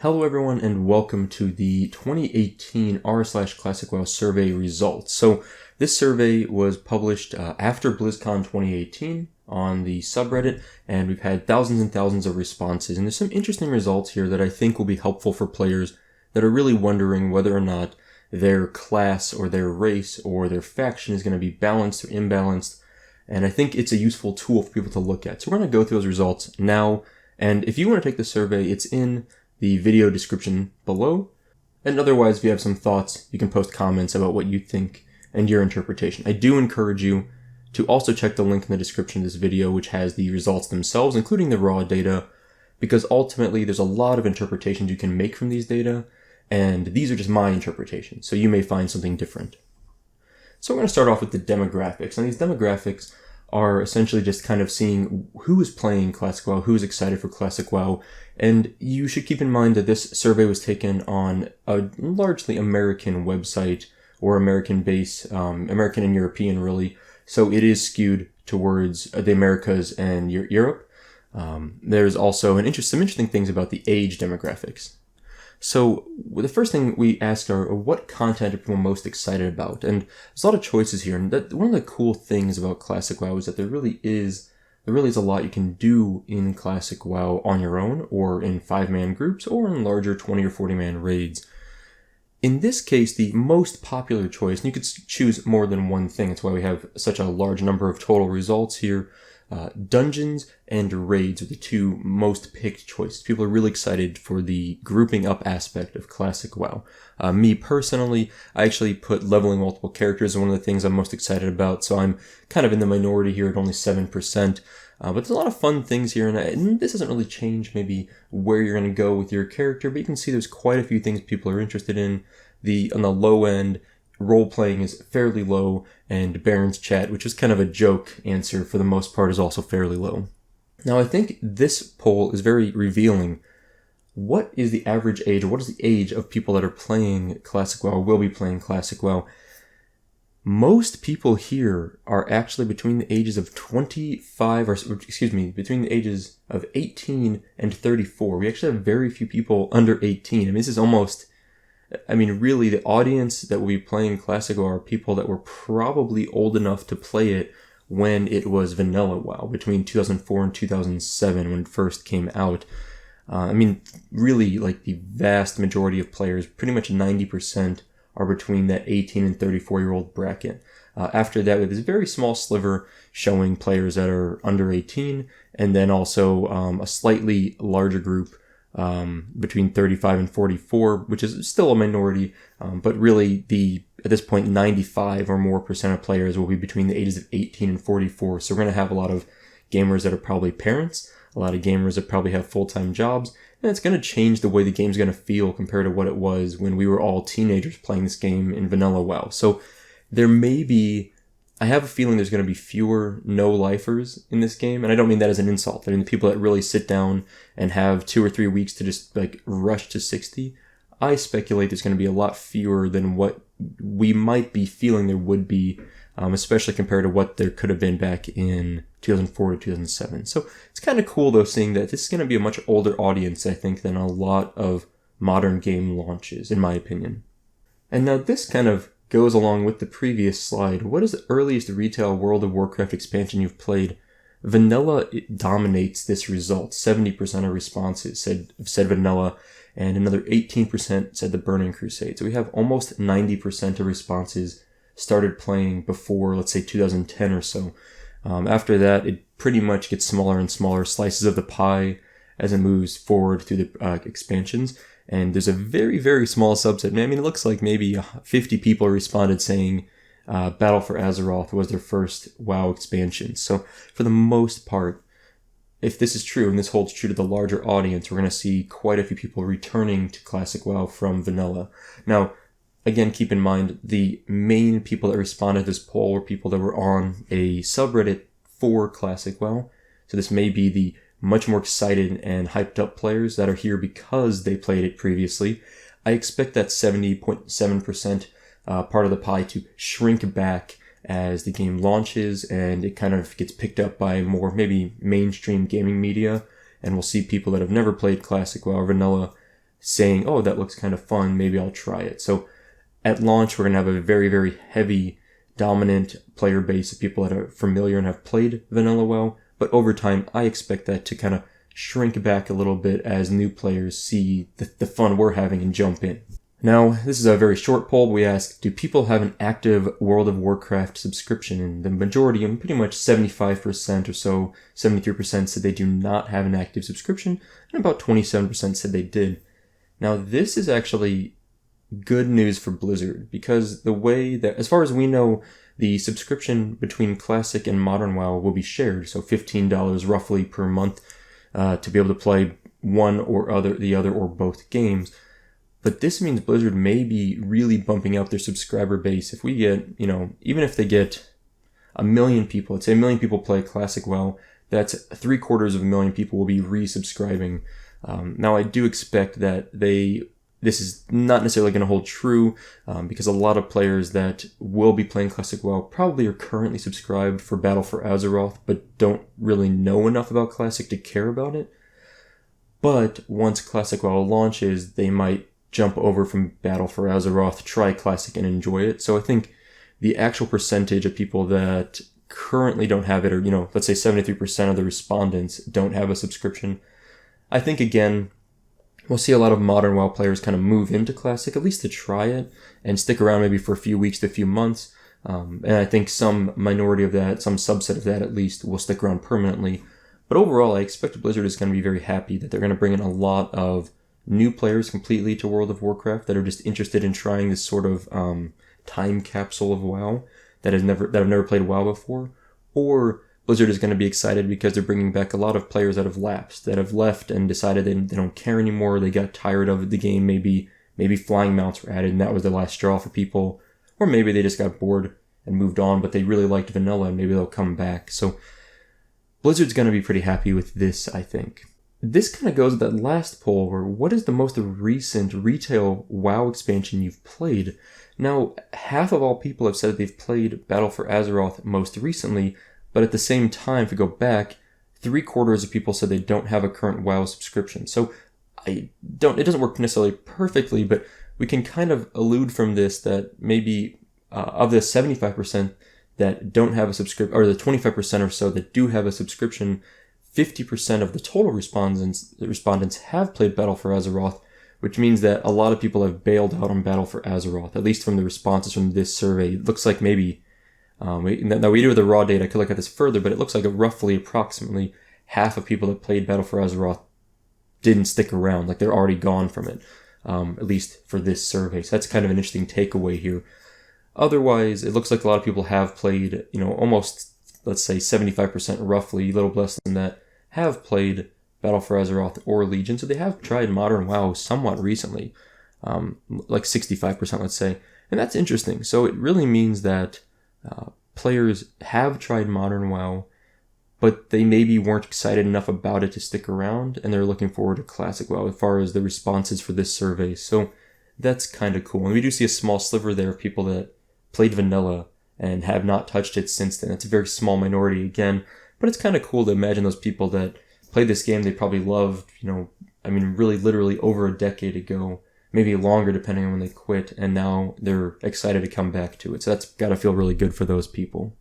Hello everyone and welcome to the 2018 r/Classic WoW survey results. So this survey was published after BlizzCon 2018 on the subreddit, and we've had thousands and thousands of responses, and there's some interesting results here that I think will be helpful for players that are really wondering whether or not their class or their race or their faction is going to be balanced or imbalanced, and I think it's a useful tool for people to look at. So we're going to go through those results now, and if you want to take the survey, it's in the video description below. And otherwise, if you have some thoughts, you can post comments about what you think and your interpretation. I do encourage you to also check the link in the description of this video, which has the results themselves, including the raw data, because ultimately there's a lot of interpretations you can make from these data, and these are just my interpretations, so you may find something different. So I'm going to start off with the demographics, and these demographics are essentially just kind of seeing who is playing Classic WoW, who is excited for Classic WoW, and you should keep in mind that this survey was taken on a largely American website, or American base, American and European really, so it is skewed towards the Americas and Europe. There's also some interesting things about the age demographics. So the first thing we asked are, what content are people most excited about? And there's a lot of choices here. And one of the cool things about Classic WoW is that there really is a lot you can do in Classic WoW on your own, or in 5-man groups, or in larger 20 or 40-man raids. In this case, the most popular choice, and you could choose more than one thing, that's why we have such a large number of total results here. Dungeons and raids are the two most picked choices. People are really excited for the grouping up aspect of Classic WoW. Me personally, I actually put leveling multiple characters as one of the things I'm most excited about, so I'm kind of in the minority here at only 7%. But there's a lot of fun things here, and this doesn't really change maybe where you're going to go with your character, but you can see there's quite a few things people are interested in. On the low end, role-playing is fairly low, and Baron's Chat, which is kind of a joke answer for the most part, is also fairly low. Now, I think this poll is very revealing. What is the average age, or what is the age of people that are playing Classic WoW, or will be playing Classic WoW? Most people here are actually between the ages of between the ages of 18 and 34. We actually have very few people under 18. I mean, this is really, the audience that will be playing Classic WoW are people that were probably old enough to play it when it was vanilla WoW, between 2004 and 2007 when it first came out. Really, like the vast majority of players, pretty much 90%, are between that 18 and 34-year-old bracket. After that, we have this very small sliver showing players that are under 18, and then also a slightly larger group between 35 and 44, which is still a minority, but really at this point 95 or more % of players will be between the ages of 18 and 44. So we're going to have a lot of gamers that are probably parents, a lot of gamers that probably have full-time jobs, and it's going to change the way the game's going to feel compared to what it was when we were all teenagers playing this game in vanilla WoW. So I have a feeling there's going to be fewer no-lifers in this game, and I don't mean that as an insult. I mean the people that really sit down and have 2 or 3 weeks to just rush to 60. I speculate there's going to be a lot fewer than what we might be feeling there would be, especially compared to what there could have been back in 2004 to 2007. So it's kind of cool, though, seeing that this is going to be a much older audience, I think, than a lot of modern game launches, in my opinion. And now this kind of goes along with the previous slide. What is the earliest retail World of Warcraft expansion you've played? Vanilla dominates this result. 70% of responses said vanilla, and another 18% said the Burning Crusade. So we have almost 90% of responses started playing before, let's say, 2010 or so. After that, it pretty much gets smaller and smaller slices of the pie as it moves forward through the expansions. And there's a very, very small subset. I mean, it looks like maybe 50 people responded saying Battle for Azeroth was their first WoW expansion. So for the most part, if this is true, and this holds true to the larger audience, we're going to see quite a few people returning to Classic WoW from vanilla. Now, again, keep in mind, the main people that responded to this poll were people that were on a subreddit for Classic WoW. So this may be the much more excited and hyped up players that are here because they played it previously. I expect that 70.7% part of the pie to shrink back as the game launches and it kind of gets picked up by more maybe mainstream gaming media, and we'll see people that have never played Classic WoW or Vanilla saying, oh, that looks kind of fun, maybe I'll try it. So at launch, we're going to have a very, very heavy, dominant player base of people that are familiar and have played vanilla WoW. But over time, I expect that to kind of shrink back a little bit as new players see the fun we're having and jump in. Now, this is a very short poll. We asked, do people have an active World of Warcraft subscription? And the majority, pretty much 75% or so, 73% said they do not have an active subscription, and about 27% said they did. Now, this is actually good news for Blizzard, because the way that, as far as we know, the subscription between Classic and Modern WoW will be shared, so $15 roughly per month to be able to play one or the other or both games. But this means Blizzard may be really bumping up their subscriber base. If we get, even if they get 1 million people, let's say 1 million people play Classic WoW, that's 750,000 people will be resubscribing. Now, I do expect that this is not necessarily going to hold true because a lot of players that will be playing Classic WoW probably are currently subscribed for Battle for Azeroth, but don't really know enough about Classic to care about it. But once Classic WoW launches, they might jump over from Battle for Azeroth, try Classic, and enjoy it. So I think the actual percentage of people that currently don't have it, or, let's say 73% of the respondents don't have a subscription, I think, again, we'll see a lot of Modern WoW players kind of move into Classic, at least to try it, and stick around maybe for a few weeks to a few months. And I think some minority of that, some subset of that at least, will stick around permanently. But overall, I expect Blizzard is going to be very happy that they're going to bring in a lot of new players completely to World of Warcraft that are just interested in trying this sort of time capsule of WoW that have never played WoW before. Or Blizzard is going to be excited because they're bringing back a lot of players that have lapsed, that have left and decided they don't care anymore. They got tired of the game. Maybe flying mounts were added and that was the last straw for people. Or maybe they just got bored and moved on, but they really liked vanilla and maybe they'll come back. So Blizzard's going to be pretty happy with this, I think. This kind of goes with that last poll where what is the most recent retail WoW expansion you've played? Now, half of all people have said they've played Battle for Azeroth most recently, but at the same time, if we go back, 3/4 of people said they don't have a current WoW subscription. So it doesn't work necessarily perfectly, but we can kind of allude from this that maybe of the 75% that don't have a subscription, or the 25% or so that do have a subscription, 50% of the total respondents have played Battle for Azeroth, which means that a lot of people have bailed out on Battle for Azeroth, at least from the responses from this survey. It looks like maybe, now we do have the raw data, I could look at this further, but it looks like approximately half of people that played Battle for Azeroth didn't stick around, like they're already gone from it, at least for this survey. So that's kind of an interesting takeaway here. Otherwise, it looks like a lot of people have played, almost, let's say 75% roughly, a little less than that, have played Battle for Azeroth or Legion. So they have tried Modern WoW somewhat recently, like 65%, let's say. And that's interesting. So it really means that players have tried Modern WoW, but they maybe weren't excited enough about it to stick around, and they're looking forward to Classic WoW as far as the responses for this survey. So that's kind of cool. And we do see a small sliver there of people that played vanilla and have not touched it since then. It's a very small minority again, but it's kind of cool to imagine those people that played this game they probably loved, really literally over a decade ago, maybe longer depending on when they quit, and now they're excited to come back to it. So that's got to feel really good for those people.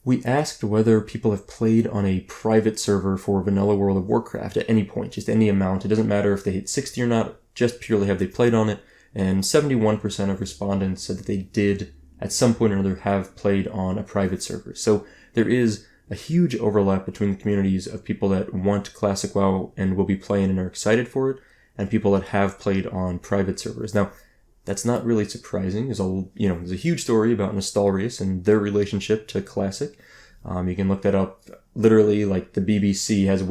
We asked whether people have played on a private server for vanilla World of Warcraft at any point, just any amount. It doesn't matter if they hit 60 or not, just purely have they played on it. And 71% of respondents said that they did at some point or another have played on a private server. So there is a huge overlap between the communities of people that want Classic WoW and will be playing and are excited for it, and people that have played on private servers. Now, that's not really surprising. There's a huge story about Nostalrius and their relationship to Classic. You can look that up. Literally, like the BBC has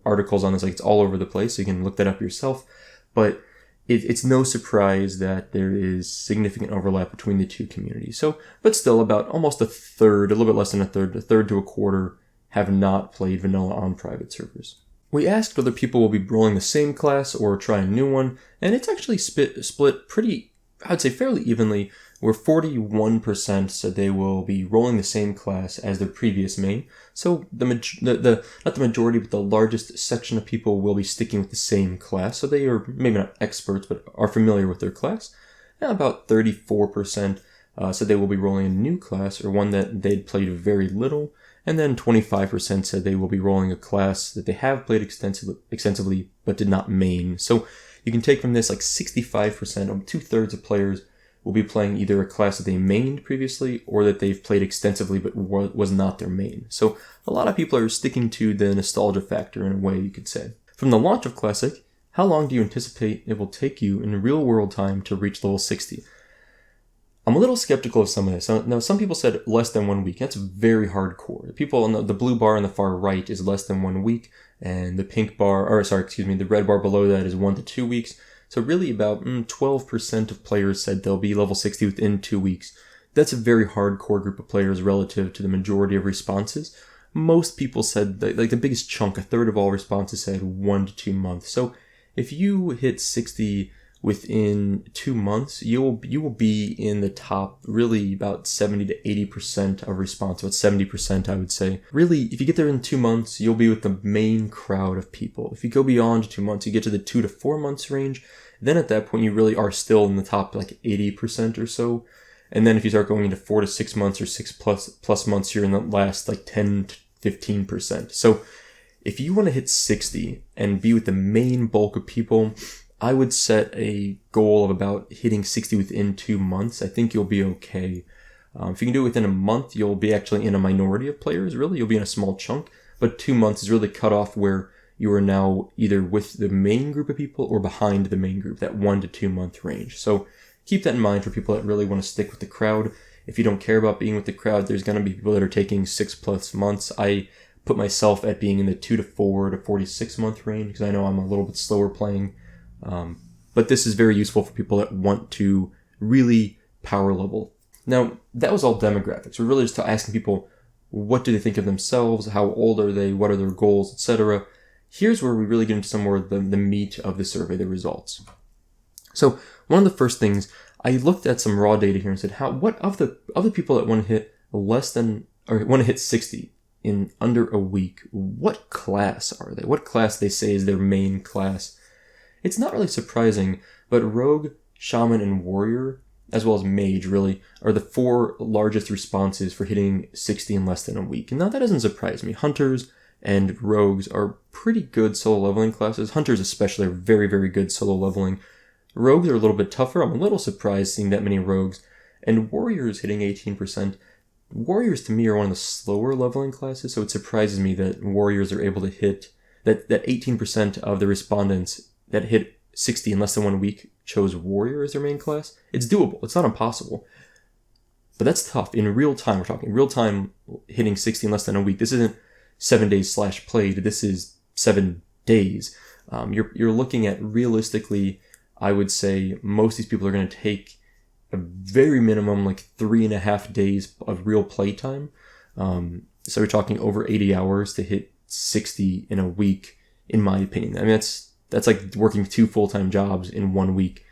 articles on this. Like it's all over the place. So you can look that up yourself. But it's no surprise that there is significant overlap between the two communities. So, but still, about almost a third, a little bit less than a third to a quarter, have not played vanilla on private servers. We asked whether people will be rolling the same class or try a new one, and it's actually split pretty, I'd say fairly evenly. where 41% said they will be rolling the same class as their previous main. So not the majority, but the largest section of people will be sticking with the same class. So they are maybe not experts, but are familiar with their class. And about 34% said they will be rolling a new class or one that they'd played very little. And then 25% said they will be rolling a class that they have played extensively but did not main. So you can take from this like 65%, or 2/3 of players will be playing either a class that they mained previously or that they've played extensively but was not their main. So a lot of people are sticking to the nostalgia factor in a way, you could say. From the launch of Classic, how long do you anticipate it will take you in real world time to reach level 60? I'm a little skeptical of some of this. Now, some people said less than 1 week. That's very hardcore. People on the blue bar on the far right is less than 1 week, and the the red bar below that is 1 to 2 weeks. So really about 12% of players said they'll be level 60 within 2 weeks. That's a very hardcore group of players relative to the majority of responses. Most people said, like the biggest chunk, a third of all responses said 1 to 2 months. So if you hit 60 within 2 months, you will be in the top, really about 70 to 80% of response, about 70% I would say. Really, if you get there in 2 months, you'll be with the main crowd of people. If you go beyond 2 months, you get to the 2 to 4 months range, then at that point you really are still in the top like 80% or so. And then if you start going into 4 to 6 months or 6 plus months, you're in the last like 10 to 15%. So if you want to hit 60 and be with the main bulk of people, I would set a goal of about hitting 60 within 2 months. I think you'll be okay. If you can do it within a month, you'll be actually in a minority of players, really. You'll be in a small chunk. But 2 months is really cut off where you are now either with the main group of people or behind the main group, that 1 to 2 month range. So keep that in mind for people that really want to stick with the crowd. If you don't care about being with the crowd, there's going to be people that are taking 6+ months. I put myself at being in the 2 to 4 to 46 month range because I know I'm a little bit slower playing. But this is very useful for people that want to really power level. Now, that was all demographics. We're really just asking people, what do they think of themselves? How old are they? What are their goals, etc. Here's where we really get into some more of the meat of the survey, the results. So one of the first things, I looked at some raw data here and said, what of the people that want to hit want to hit 60 in under a week, what class are they? What class they say is their main class? It's not really surprising, but Rogue, Shaman, and Warrior, as well as Mage, really, are the 4 largest responses for hitting 60 in less than a week. And now that doesn't surprise me. Hunters and Rogues are pretty good solo leveling classes. Hunters especially are very, very good solo leveling. Rogues are a little bit tougher. I'm a little surprised seeing that many Rogues. And Warriors hitting 18%. Warriors to me are one of the slower leveling classes, so it surprises me that Warriors are able to hit, that 18% of the respondents that hit 60 in less than 1 week chose Warrior as their main class. It's doable. It's not impossible. But that's tough. In real time, we're talking real time hitting 60 in less than a week. This isn't 7 days /played. This is 7 days. You're looking at realistically, I would say most of these people are going to take a very minimum like 3.5 days of real play time. So we're talking over 80 hours to hit 60 in a week, in my opinion. I mean, that's like working 2 full-time jobs in 1 week,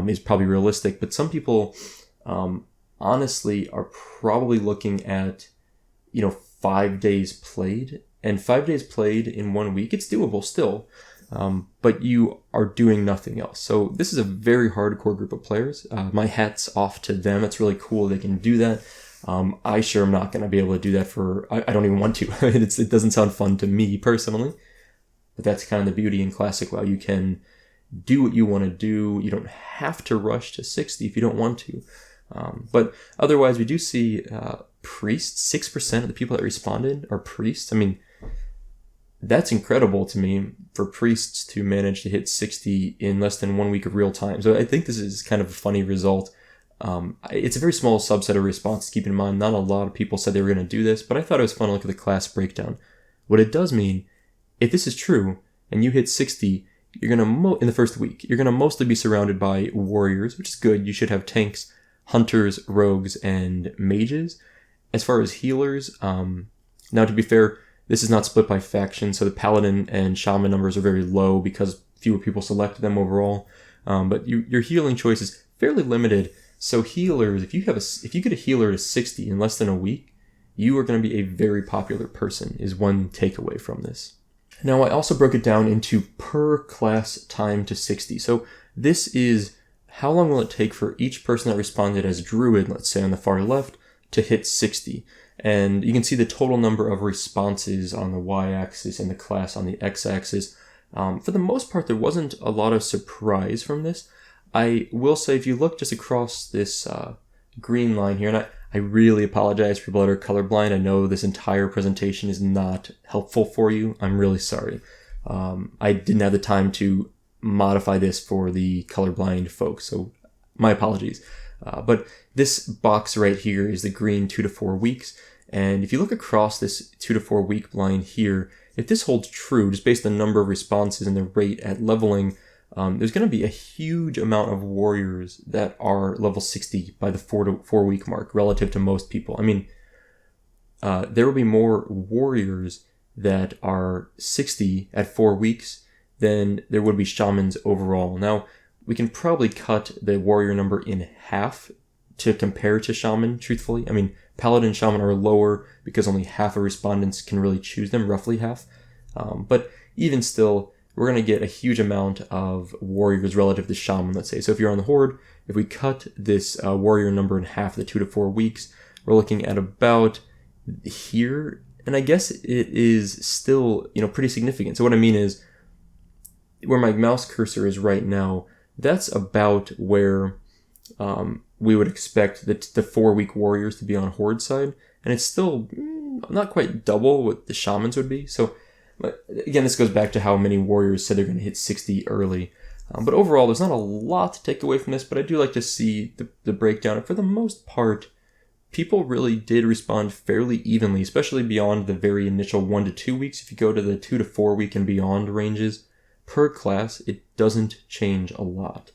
is probably realistic. But some people, honestly, are probably looking at, 5 days played. And 5 days played in 1 week, it's doable still. But you are doing nothing else. So this is a very hardcore group of players. My hat's off to them. It's really cool they can do that. I sure am not going to be able to do that I don't even want to. It doesn't sound fun to me personally. But that's kind of the beauty in Classic WoW. You can do what you want to do. You don't have to rush to 60 if you don't want to. But otherwise, we do see priests. 6% of the people that responded are priests. I mean, that's incredible to me for priests to manage to hit 60 in less than 1 week of real time. So I think this is kind of a funny result. It's a very small subset of responses, keep in mind. Not a lot of people said they were going to do this, but I thought it was fun to look at the class breakdown. What it does mean, if this is true, and you hit 60, you're going to, in the first week, you're going to mostly be surrounded by warriors, which is good. You should have tanks, hunters, rogues, and mages. As far as healers, now to be fair, this is not split by faction, so the paladin and shaman numbers are very low because fewer people select them overall. But your healing choice is fairly limited. So healers, if you get a healer to 60 in less than a week, you are going to be a very popular person, is one takeaway from this. Now, I also broke it down into per class time to 60. So this is how long will it take for each person that responded as Druid, let's say on the far left, to hit 60. And you can see the total number of responses on the y-axis and the class on the x-axis. For the most part, there wasn't a lot of surprise from this. I will say, if you look just across this green line here, and I really apologize for people that are colorblind. I know this entire presentation is not helpful for you. I'm really sorry. I didn't have the time to modify this for the colorblind folks, so my apologies. But this box right here is the green 2 to 4 weeks. And if you look across this 2 to 4 week line here, if this holds true, just based on the number of responses and the rate at leveling, there's going to be a huge amount of warriors that are level 60 by the 4 week mark relative to most people. I mean, there will be more warriors that are 60 at 4 weeks than there would be shamans overall. Now, we can probably cut the warrior number in half to compare to shaman, truthfully. I mean, paladin and shaman are lower because only half of respondents can really choose them, roughly half. But even still, we're going to get a huge amount of warriors relative to shaman, let's say. So if you're on the horde, if we cut this warrior number in half, the 2 to 4 weeks, we're looking at about here. And I guess it is still, pretty significant. So what I mean is, where my mouse cursor is right now, that's about where we would expect the 4 week warriors to be on horde side. And it's still not quite double what the shamans would be. So again, this goes back to how many warriors said they're going to hit 60 early. But overall, there's not a lot to take away from this, but I do like to see the breakdown. And for the most part, people really did respond fairly evenly, especially beyond the very initial 1 to 2 weeks. If you go to the 2 to 4 week and beyond ranges, per class, it doesn't change a lot.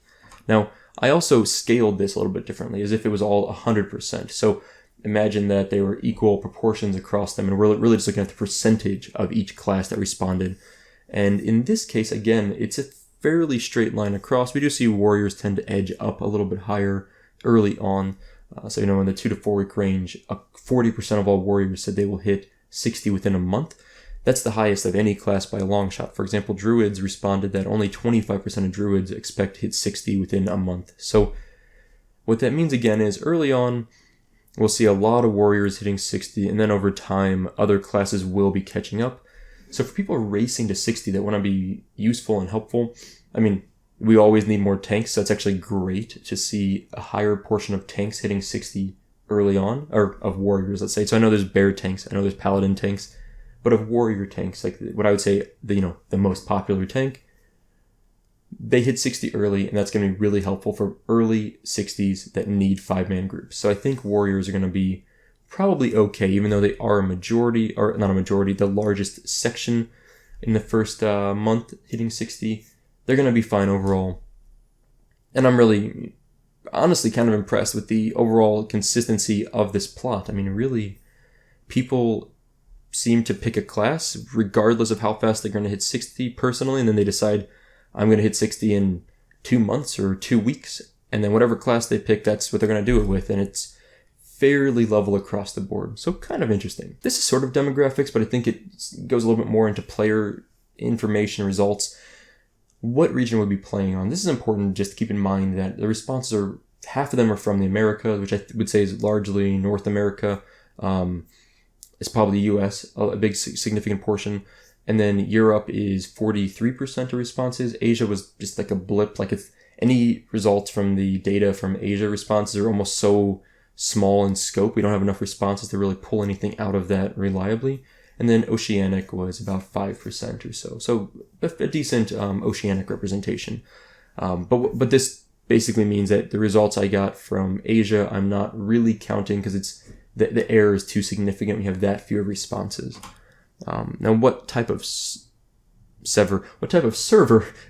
Now, I also scaled this a little bit differently, as if it was all 100%. So imagine that they were equal proportions across them, and we're really just looking at the percentage of each class that responded. And in this case, again, it's a fairly straight line across. We do see warriors tend to edge up a little bit higher early on. So, in the 2 to 4 week range, 40% of all warriors said they will hit 60 within a month. That's the highest of any class by a long shot. For example, druids responded that only 25% of druids expect to hit 60 within a month. So what that means again is early on, we'll see a lot of warriors hitting 60, and then over time, other classes will be catching up. So for people racing to 60 that want to be useful and helpful, I mean, we always need more tanks, so it's actually great to see a higher portion of tanks hitting 60 early on, or of warriors, let's say. So I know there's bear tanks, I know there's paladin tanks, but of warrior tanks, like what I would say, the most popular tank, they hit 60 early, and that's going to be really helpful for early 60s that need 5-man groups. So I think warriors are going to be probably okay, even though they are a majority, or not a majority, the largest section in the first month hitting 60. They're going to be fine overall. And I'm really, honestly, kind of impressed with the overall consistency of this plot. I mean, really, people seem to pick a class regardless of how fast they're going to hit 60 personally, and then they decide, I'm going to hit 60 in 2 months or 2 weeks, and then whatever class they pick, that's what they're going to do it with, and it's fairly level across the board. So kind of interesting. This is sort of demographics, but I think it goes a little bit more into player information results. What region would be playing on? This is important just to keep in mind that the responses are, half of them are from the Americas, which I would say is largely North America. It's probably the US, a big significant portion. And then Europe is 43% of responses. Asia was just like a blip. Like if any results from the data from Asia responses are almost so small in scope, we don't have enough responses to really pull anything out of that reliably. And then Oceanic was about 5% or so. So a decent Oceanic representation. But this basically means that the results I got from Asia, I'm not really counting because it's the error is too significant. We have that few responses. Now, what type of server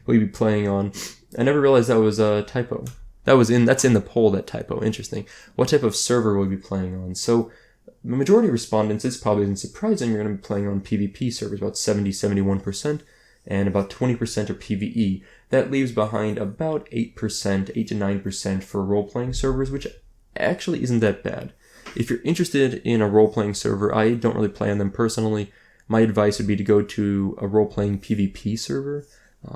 will you be playing on? I never realized that was a typo. That's in the poll, that typo. Interesting. What type of server will you be playing on? So the majority of respondents, this probably isn't surprising, you're going to be playing on PvP servers, about 70-71%. and about 20% are PvE. That leaves behind about 8%, 8 to 9% for role-playing servers, which actually isn't that bad. If you're interested in a role-playing server, I don't really play on them personally. My advice would be to go to a role-playing PvP server,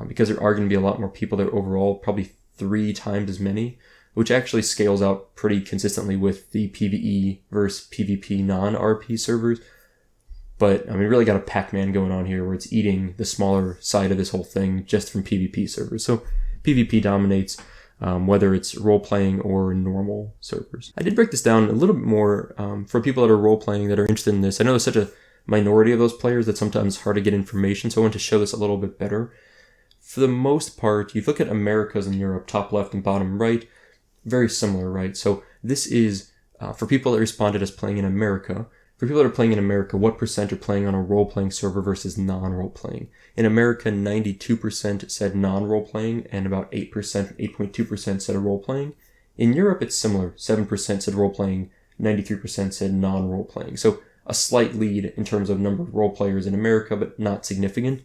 because there are going to be a lot more people there overall, probably 3 times as many, which actually scales out pretty consistently with the PvE versus PvP non-RP servers. But, I mean, really got a Pac-Man going on here where it's eating the smaller side of this whole thing just from PvP servers. So PvP dominates, whether it's role-playing or normal servers. I did break this down a little bit more for people that are role-playing that are interested in this. I know there's such a minority of those players that sometimes it's hard to get information, so I want to show this a little bit better. For the most part, you look at Americas and Europe, top left and bottom right, very similar, right? So this is, for people that responded as playing in America, for people that are playing in America, what percent are playing on a role-playing server versus non-role-playing? In America, 92% said non-role-playing, and about 8%, 8.2% said role-playing. In Europe, it's similar. 7% said role-playing, 93% said non-role-playing. So a slight lead in terms of number of role-players in America, but not significant.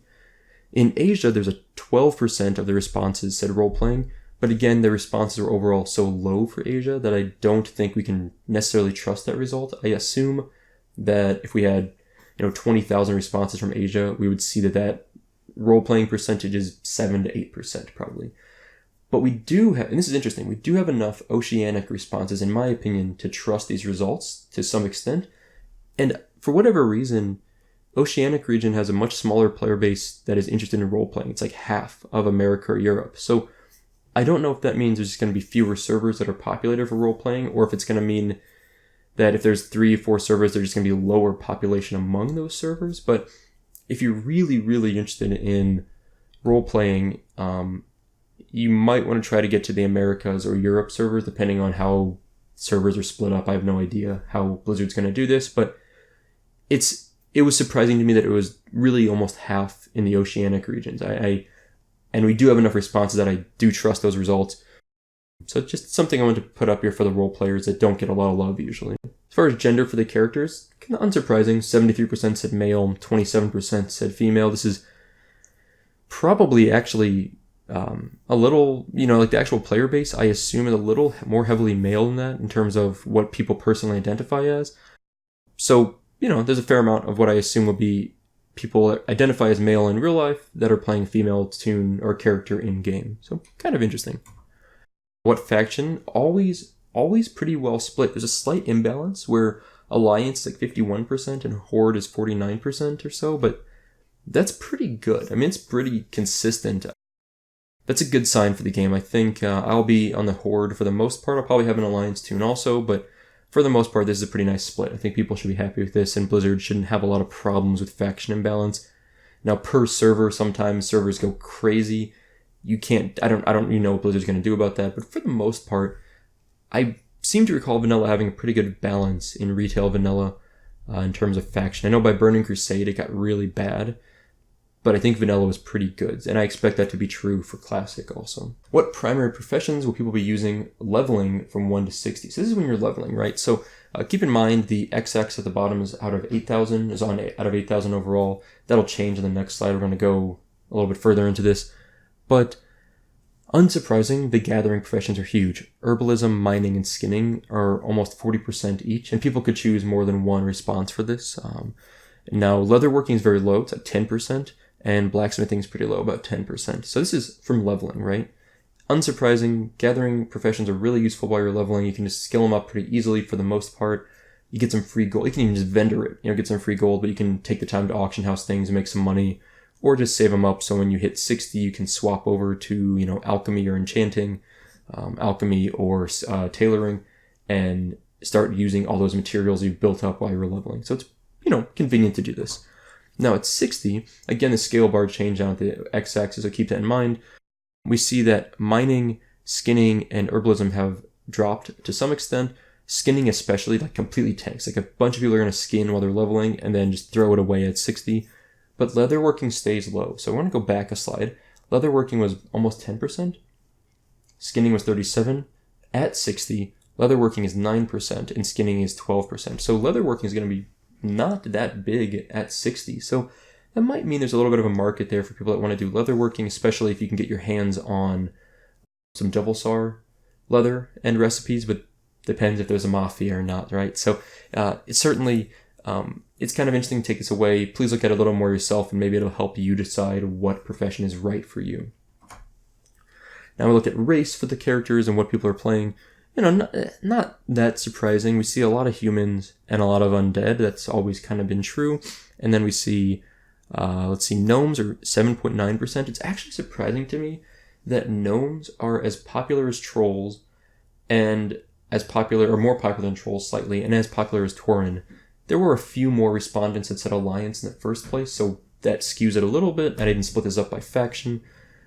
In Asia, there's a 12% of the responses said role-playing, but again, the responses are overall so low for Asia that I don't think we can necessarily trust that result. I assume that if we had 20,000 responses from Asia, we would see that role-playing percentage is 7 to 8% probably. But we do have, and this is interesting, we do have enough oceanic responses, in my opinion, to trust these results to some extent. And for whatever reason, Oceanic region has a much smaller player base that is interested in role-playing. It's like half of America or Europe. So I don't know if that means there's just going to be fewer servers that are populated for role-playing, or if it's going to mean that if there's 3 or 4 servers, there's just going to be a lower population among those servers. But if you're really, really interested in role-playing, you might want to try to get to the Americas or Europe servers, depending on how servers are split up. I have no idea how Blizzard's going to do this, but it was surprising to me that it was really almost half in the Oceanic regions. And we do have enough responses that I do trust those results. So just something I want to put up here for the role players that don't get a lot of love usually. As far as gender for the characters, kind of unsurprising. 73% said male, 27% said female. This is probably actually a little, like the actual player base, I assume is a little more heavily male than that in terms of what people personally identify as. So, there's a fair amount of what I assume will be people that identify as male in real life that are playing female toon or character in game. So kind of interesting. What faction? Always pretty well split. There's a slight imbalance where Alliance is like 51% and Horde is 49% or so, but that's pretty good. I mean, it's pretty consistent. That's a good sign for the game. I think I'll be on the Horde for the most part. I'll probably have an Alliance toon also, but for the most part, this is a pretty nice split. I think people should be happy with this, and Blizzard shouldn't have a lot of problems with faction imbalance. Now, per server, sometimes servers go crazy. I don't even know what Blizzard's going to do about that, but for the most part, I seem to recall Vanilla having a pretty good balance in retail Vanilla in terms of faction. I know by Burning Crusade it got really bad, but I think Vanilla was pretty good, and I expect that to be true for Classic also. What primary professions will people be using leveling from 1 to 60? So this is when you're leveling, right? So keep in mind the XX at the bottom is out of 8,000, out of 8,000 overall. That'll change in the next slide. We're going to go a little bit further into this. But unsurprising, the gathering professions are huge. Herbalism, mining, and skinning are almost 40% each, and people could choose more than one response for this. Now, leatherworking is very low. It's at 10%. And blacksmithing is pretty low, about 10%. So this is from leveling, right? Unsurprising, gathering professions are really useful while you're leveling. You can just skill them up pretty easily for the most part. You get some free gold. You can even just vendor it, get some free gold, but you can take the time to auction house things and make some money, or just save them up so when you hit 60, you can swap over to, alchemy or enchanting, alchemy or tailoring, and start using all those materials you've built up while you're leveling. So it's, convenient to do this. Now at 60, again, the scale bar changed down at the x-axis, so keep that in mind. We see that mining, skinning, and herbalism have dropped to some extent. Skinning especially, completely tanks. A bunch of people are going to skin while they're leveling and then just throw it away at 60. But leatherworking stays low. So I want to go back a slide. Leatherworking was almost 10%. Skinning was 37%. At 60, leatherworking is 9% and skinning is 12%. So leatherworking is going to be not that big at 60. So that might mean there's a little bit of a market there for people that want to do leatherworking, especially if you can get your hands on some Devilsar leather and recipes, but depends if there's a mafia or not, right? So it's certainly, it's kind of interesting to take this away. Please look at it a little more yourself, and maybe it'll help you decide what profession is right for you. Now we look at race for the characters and what people are playing. Not that surprising. We see a lot of humans and a lot of undead. That's always kind of been true. And then we see, gnomes are 7.9%. It's actually surprising to me that gnomes are as popular as trolls, and as popular, or more popular than trolls slightly, and as popular as Tauren. There were a few more respondents that said Alliance in the first place, so that skews it a little bit. I didn't split this up by faction.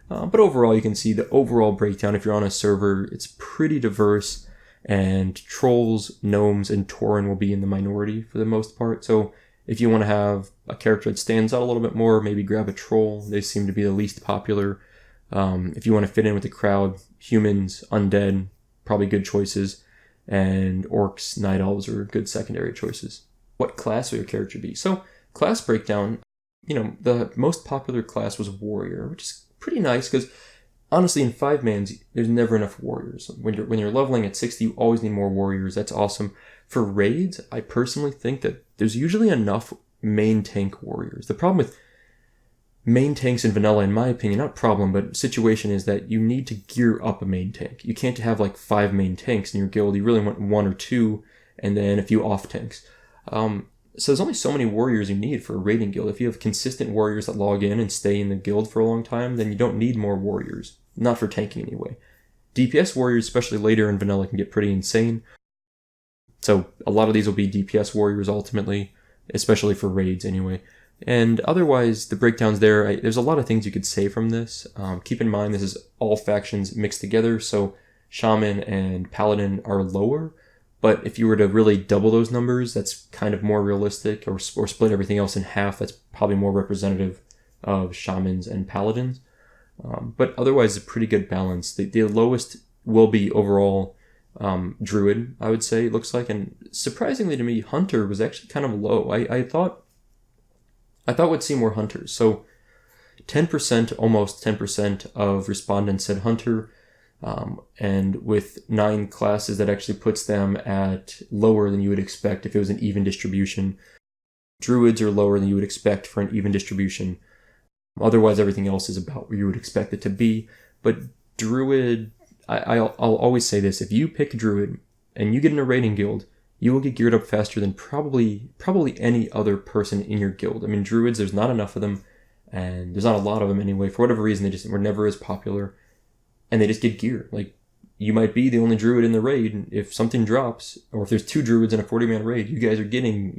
But overall, you can see the overall breakdown. If you're on a server, it's pretty diverse, and trolls, gnomes, and Tauren will be in the minority for the most part. So if you want to have a character that stands out a little bit more, maybe grab a troll. They seem to be the least popular. If you want to fit in with the crowd, humans, undead, probably good choices, and orcs, night elves are good secondary choices. What class will your character be? So class breakdown, the most popular class was warrior, which is pretty nice because honestly, in 5-mans, there's never enough warriors. When you're leveling at 60, you always need more warriors. That's awesome. For raids, I personally think that there's usually enough main tank warriors. The problem with main tanks in vanilla, in my opinion, not problem, but situation is that you need to gear up a main tank. You can't have like 5 main tanks in your guild. You really want 1 or 2, and then a few off tanks. So there's only so many warriors you need for a raiding guild. If you have consistent warriors that log in and stay in the guild for a long time, then you don't need more warriors. Not for tanking anyway. DPS warriors, especially later in vanilla, can get pretty insane. So a lot of these will be DPS warriors ultimately, especially for raids anyway. And otherwise, the breakdowns there, there's a lot of things you could say from this. Keep in mind, this is all factions mixed together, so Shaman and Paladin are lower. But if you were to really double those numbers, that's kind of more realistic, or split everything else in half, that's probably more representative of Shamans and Paladins. But otherwise, it's a pretty good balance. The lowest will be overall Druid, I would say, it looks like. And surprisingly to me, Hunter was actually kind of low. I thought we'd see more Hunters. So 10%, almost 10% of respondents said Hunter. And with 9 classes, that actually puts them at lower than you would expect if it was an even distribution. Druids are lower than you would expect for an even distribution. Otherwise, everything else is about where you would expect it to be. But Druid, I'll always say this, if you pick Druid and you get in a raiding guild, you will get geared up faster than probably any other person in your guild. I mean, Druids, there's not enough of them, and there's not a lot of them anyway. For whatever reason, they just were never as popular. And they just get gear. Like, you might be the only druid in the raid. If something drops, or if there's 2 druids in a 40-man raid, you guys are getting,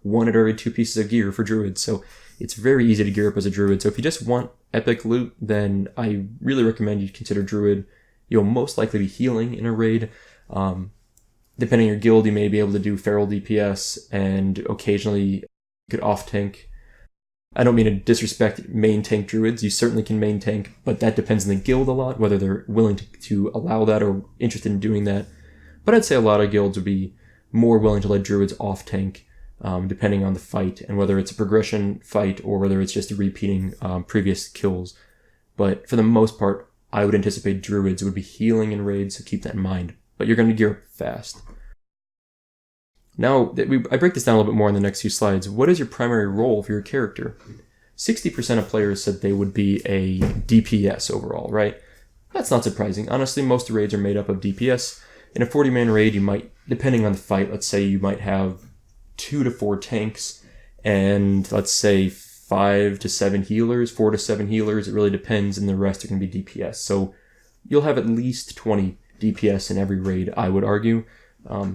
1 at every 2 pieces of gear for druids. So it's very easy to gear up as a druid. So if you just want epic loot, then I really recommend you consider druid. You'll most likely be healing in a raid. Depending on your guild, you may be able to do feral DPS, and occasionally you could off tank. I don't mean to disrespect main tank druids. You certainly can main tank, but that depends on the guild a lot, whether they're willing to allow that or interested in doing that. But I'd say a lot of guilds would be more willing to let druids off tank, depending on the fight, and whether it's a progression fight or whether it's just repeating previous kills. But for the most part, I would anticipate druids would be healing in raids, so keep that in mind. But you're going to gear up fast. Now, I break this down a little bit more in the next few slides. What is your primary role for your character? 60% of players said they would be a DPS overall, right? That's not surprising. Honestly, most raids are made up of DPS. In a 40-man raid, you might, depending on the fight, let's say you might have 2 to 4 tanks, and let's say 5 to 7 healers, 4 to 7 healers. It really depends, and the rest are going to be DPS. So you'll have at least 20 DPS in every raid, I would argue.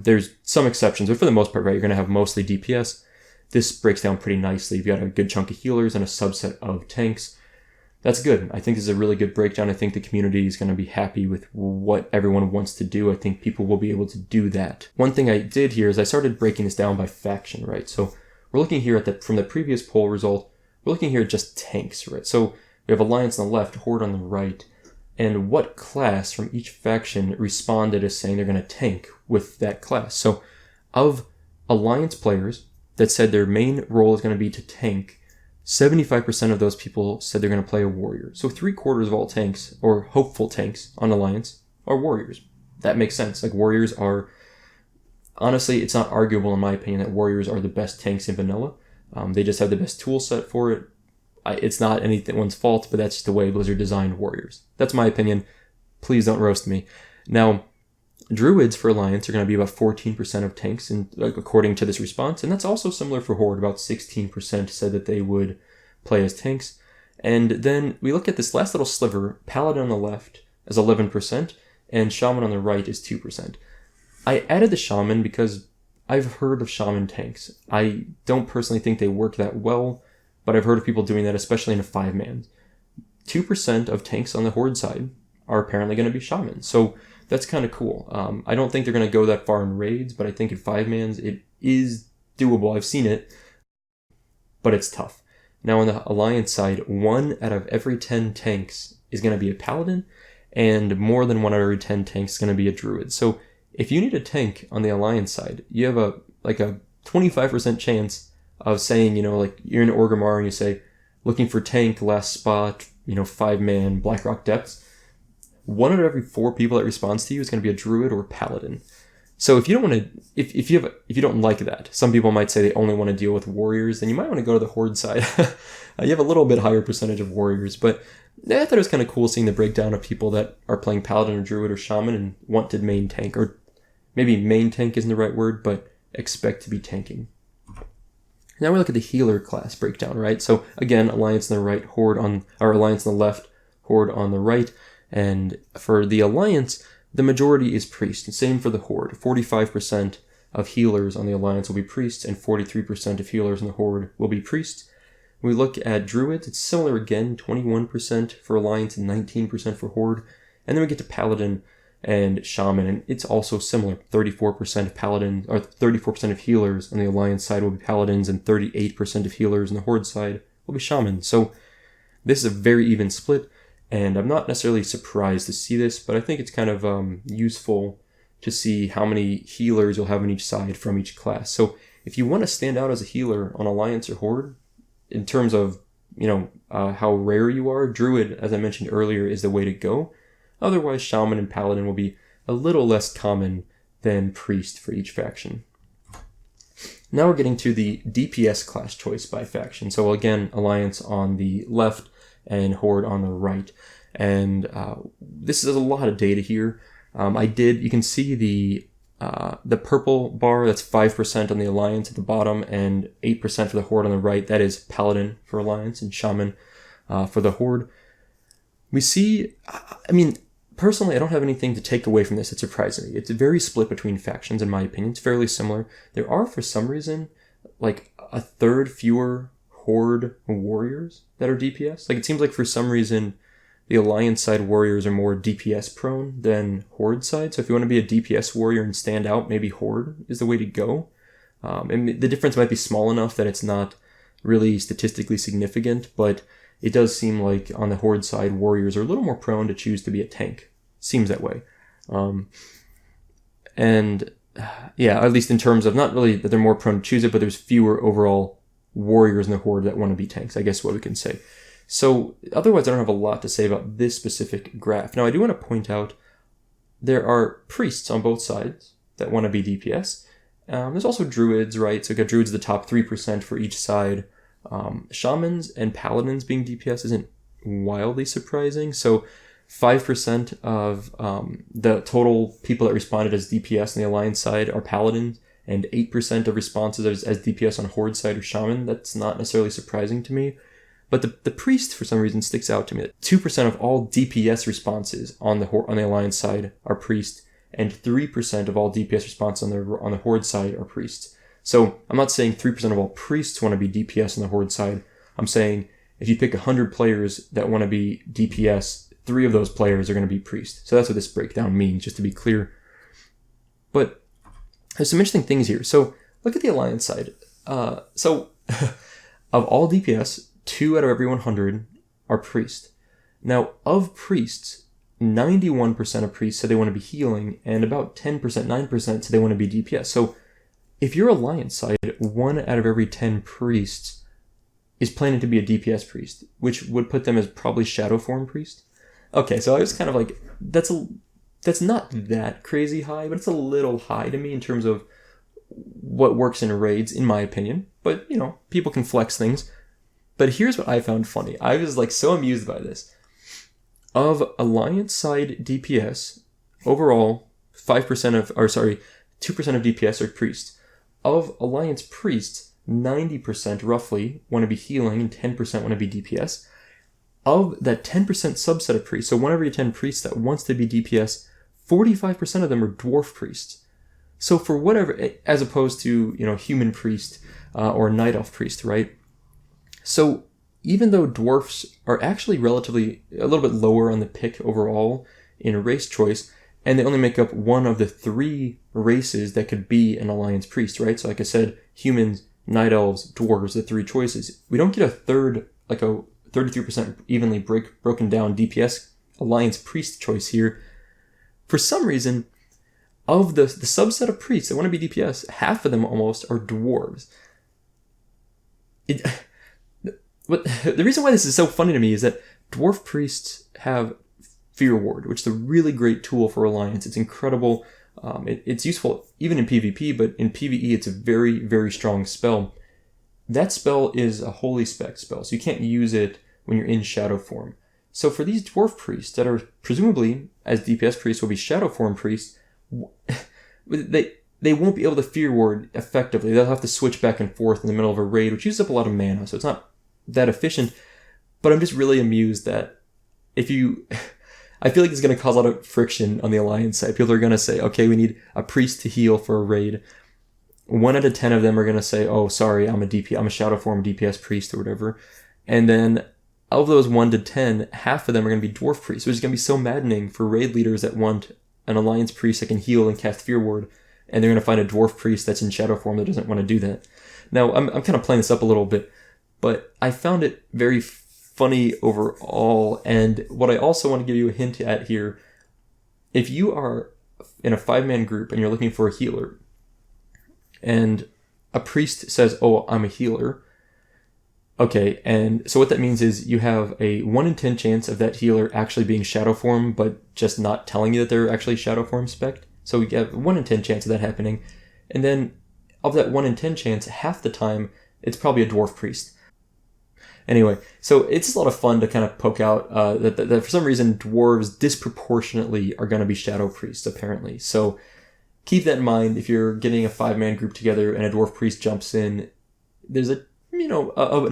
There's some exceptions, but for the most part, right, you're going to have mostly DPS. This breaks down pretty nicely. You've got a good chunk of healers and a subset of tanks. That's good. I think this is a really good breakdown. I think the community is going to be happy with what everyone wants to do. I think people will be able to do that. One thing I did here is I started breaking this down by faction, right? So we're looking here at from the previous poll result, we're looking here at just tanks, right? So we have Alliance on the left, Horde on the right. And what class from each faction responded as saying they're going to tank with that class. So of Alliance players that said their main role is going to be to tank, 75% of those people said they're going to play a warrior. So 3/4 of all tanks, or hopeful tanks on Alliance, are warriors. That makes sense. Like, warriors are, honestly, it's not arguable in my opinion that warriors are the best tanks in vanilla. They just have the best tool set for it. It's not anyone's fault, but that's just the way Blizzard designed warriors. That's my opinion. Please don't roast me. Now, Druids for Alliance are going to be about 14% of tanks, according to this response, and that's also similar for Horde. About 16% said that they would play as tanks. And then we look at this last little sliver. Paladin on the left is 11%, and Shaman on the right is 2%. I added the Shaman because I've heard of Shaman tanks. I don't personally think they work that well, but I've heard of people doing that, especially in a 5-man. 2% of tanks on the Horde side are apparently going to be Shaman, so that's kind of cool. I don't think they're going to go that far in raids, but I think in 5-mans it is doable. I've seen it, but it's tough. Now on the Alliance side, 1 out of every 10 tanks is going to be a Paladin, and more than 1 out of every 10 tanks is going to be a Druid. So if you need a tank on the Alliance side, you have a 25% chance of saying, like you're in Orgrimmar and you say, looking for tank, last spot, 5-man, Blackrock Depths. 1 out of every 4 people that responds to you is going to be a Druid or a Paladin. So if you don't want to, if you don't like that, some people might say they only want to deal with warriors, then you might want to go to the Horde side. You have a little bit higher percentage of warriors, but I thought it was kind of cool seeing the breakdown of people that are playing Paladin or Druid or Shaman and want to main tank, or maybe main tank isn't the right word, but expect to be tanking. Now we look at the healer class breakdown, right? So again, Alliance on the right, Alliance on the left, Horde on the right. And for the Alliance, the majority is Priest. And same for the Horde. 45% of healers on the Alliance will be Priests, and 43% of healers on the Horde will be Priests. When we look at Druids, it's similar again, 21% for Alliance and 19% for Horde. And then we get to Paladin and Shaman, and it's also similar. 34% of Paladin, or 34% of healers on the Alliance side will be Paladins, and 38% of healers on the Horde side will be Shaman. So this is a very even split. And I'm not necessarily surprised to see this, but I think it's kind of useful to see how many healers you'll have on each side from each class. So if you want to stand out as a healer on Alliance or Horde, in terms of how rare you are, Druid, as I mentioned earlier, is the way to go. Otherwise, Shaman and Paladin will be a little less common than Priest for each faction. Now we're getting to the DPS class choice by faction. So again, Alliance on the left and Horde on the right. And this is a lot of data here. You can see the purple bar, that's 5% on the Alliance at the bottom, and 8% for the Horde on the right. That is Paladin for Alliance and Shaman for the Horde. We see, personally, I don't have anything to take away from this. It's surprising me. It's very split between factions, in my opinion. It's fairly similar. There are, for some reason, like a third fewer Horde warriors that are DPS. Like, it seems like for some reason the Alliance side warriors are more DPS prone than Horde side. So if you want to be a DPS warrior and stand out, maybe Horde is the way to go. And the difference might be small enough that it's not really statistically significant, but it does seem like on the Horde side, warriors are a little more prone to choose to be a tank. Seems that way. At least in terms of not really that they're more prone to choose it, but there's fewer overall warriors in the Horde that want to be tanks, I guess what we can say. So otherwise, I don't have a lot to say about this specific graph. Now, I do want to point out there are Priests on both sides that want to be DPS. There's also Druids, right? So we've got Druids at the top, 3% for each side. Shamans and Paladins being DPS isn't wildly surprising. So 5% of the total people that responded as DPS on the Alliance side are Paladins, and 8% of responses as DPS on Horde side or Shaman. That's not necessarily surprising to me. But the Priest, for some reason, sticks out to me. 2% of all DPS responses on the Alliance side are Priest, and 3% of all DPS responses on the Horde side are Priests. So I'm not saying 3% of all Priests want to be DPS on the Horde side. I'm saying if you pick 100 players that want to be DPS, 3 of those players are going to be Priest. So that's what this breakdown means, just to be clear. But there's some interesting things here. So look at the Alliance side. Of all DPS, 2 out of every 100 are Priest. Now, of Priests, 91% of Priests said they want to be healing, and about 10%, 9% said they want to be DPS. So if you're Alliance side, 1 out of every 10 Priests is planning to be a DPS priest, which would put them as probably shadow form priest. Okay, so I was kind of like, that's not that crazy high, but it's a little high to me in terms of what works in raids, in my opinion. But, you know, people can flex things. But here's what I found funny. I was like so amused by this. Of Alliance side DPS, overall, 2% of DPS are priests. Of Alliance priests, 90% roughly want to be healing and 10% want to be DPS. Of that 10% subset of priests, so 1 every 10 priests that wants to be DPS, 45% of them are dwarf priests. So for whatever, as opposed to, you know, human priest or night elf priest, right? So even though dwarfs are actually relatively a little bit lower on the pick overall in race choice, and they only make up one of the 3 races that could be an alliance priest, right? So like I said, humans, night elves, dwarves, the 3 choices. We don't get a third, like a 33% evenly broken down DPS alliance priest choice here. For some reason, of the subset of priests that want to be DPS, half of them almost are dwarves. The reason why this is so funny to me is that dwarf priests have Fear Ward, which is a really great tool for Alliance. It's incredible. It's useful even in PvP, but in PvE it's a very, very strong spell. That spell is a holy spec spell, so you can't use it when you're in shadow form. So for these dwarf priests that are presumably, as DPS priests will be shadow form priests, they won't be able to Fear Ward effectively. They'll have to switch back and forth in the middle of a raid, which uses up a lot of mana, so it's not that efficient. But I'm just really amused that I feel like it's going to cause a lot of friction on the Alliance side. People are going to say, okay, we need a priest to heal for a raid. 1 out of 10 of them are going to say, oh, sorry, I'm a shadow form DPS priest or whatever. And then of those 1 to 10, half of them are going to be dwarf priests, which is going to be so maddening for raid leaders that want an Alliance priest that can heal and cast Fear Ward, and they're going to find a dwarf priest that's in shadow form that doesn't want to do that. Now, I'm kind of playing this up a little bit, but I found it very funny overall. And what I also want to give you a hint at here, if you are in a 5-man group and you're looking for a healer, and a priest says, oh, I'm a healer, okay, and so what that means is you have a 1 in 10 chance of that healer actually being shadow form, but just not telling you that they're actually shadow form spec'd. So you have a 1 in 10 chance of that happening. And then of that 1 in 10 chance, half the time, it's probably a dwarf priest. Anyway, so it's just a lot of fun to kind of poke out that for some reason dwarves disproportionately are going to be shadow priests, apparently. So keep that in mind if you're getting a 5-man group together and a dwarf priest jumps in. There's an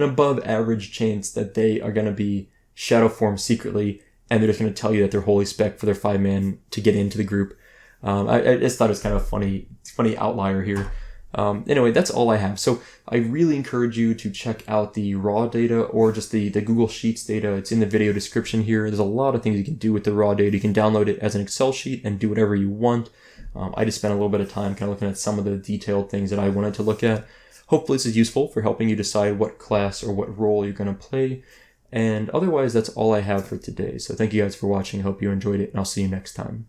above average chance that they are going to be shadow form secretly, and they're just going to tell you that they're holy spec for their 5-man to get into the group. I just thought it was kind of a funny outlier here. Anyway, that's all I have. So I really encourage you to check out the raw data or just the Google Sheets data. It's in the video description here. There's a lot of things you can do with the raw data. You can download it as an Excel sheet and do whatever you want. I just spent a little bit of time kind of looking at some of the detailed things that I wanted to look at. Hopefully this is useful for helping you decide what class or what role you're going to play. And otherwise, that's all I have for today. So thank you guys for watching. I hope you enjoyed it, and I'll see you next time.